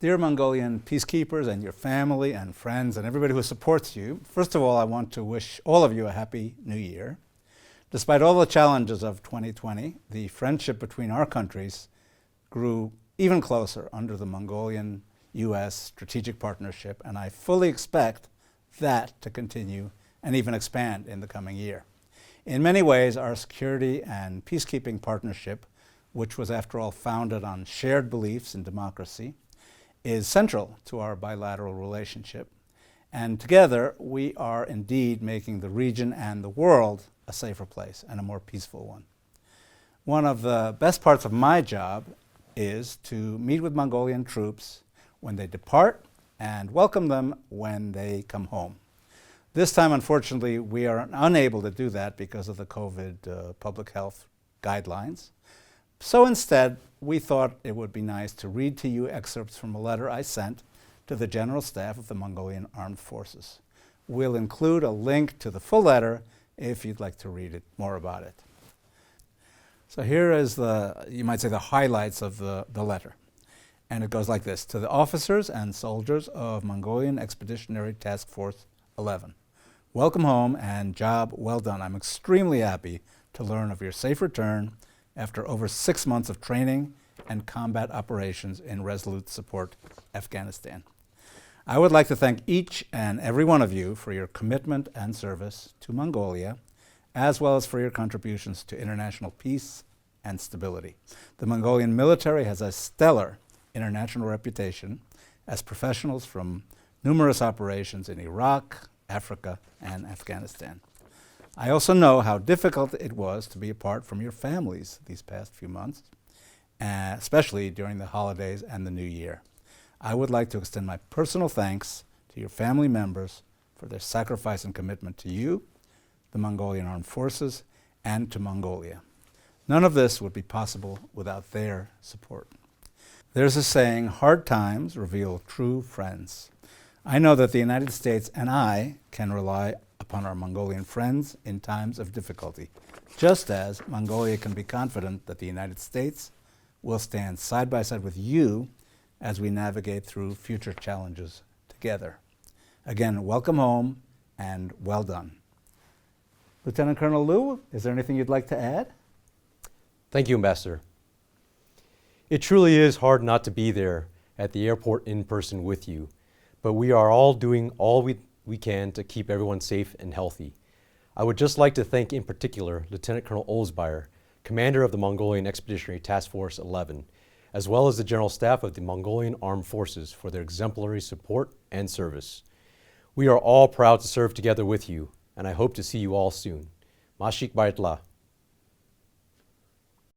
Dear Mongolian Peacekeepers and your family and friends and everybody who supports you, first of all, I want to wish all of you a happy new year. Despite all the challenges of 2020, the friendship between our countries grew even closer under the Mongolian-US strategic partnership, and I fully expect that to continue and even expand in the coming year. In many ways, our security and peacekeeping partnership, which was after all founded on shared beliefs in democracy, is central to our bilateral relationship. And together, we are indeed making the region and the world a safer place and a more peaceful one. One of the best parts of my job is to meet with Mongolian troops when they depart and welcome them when they come home. This time, unfortunately, we are unable to do that because of the COVID public health guidelines. So instead, we thought it would be nice to read to you excerpts from a letter I sent to the General Staff of the Mongolian Armed Forces. We'll include a link to the full letter if you'd like to read it more about it. So here is you might say, the highlights of the letter. And it goes like this: to the officers and soldiers of Mongolian Expeditionary Task Force 11. Welcome home and job well done. I'm extremely happy to learn of your safe return after over 6 months of training and combat operations in resolute support Afghanistan. I would like to thank each and every one of you for your commitment and service to Mongolia, as well as for your contributions to international peace and stability. The Mongolian military has a stellar international reputation as professionals from numerous operations in Iraq, Africa, and Afghanistan. I also know how difficult it was to be apart from your families these past few months, especially during the holidays and the new year. I would like to extend my personal thanks to your family members for their sacrifice and commitment to you, the Mongolian Armed Forces, and to Mongolia. None of this would be possible without their support. There's a saying, hard times reveal true friends. I know that the United States and I can rely upon our Mongolian friends in times of difficulty, just as Mongolia can be confident that the United States will stand side by side with you as we navigate through future challenges together. Again, welcome home and well done. Lieutenant Colonel Luu, is there anything you'd like to add? Thank you, Ambassador. It truly is hard not to be there at the airport in person with you, but we are all doing all we can to keep everyone safe and healthy. I would just like to thank in particular Lieutenant Colonel Olsbeyer, Commander of the Mongolian Expeditionary Task Force 11, as well as the General Staff of the Mongolian Armed Forces for their exemplary support and service. We are all proud to serve together with you, and I hope to see you all soon. Mashik Baitla.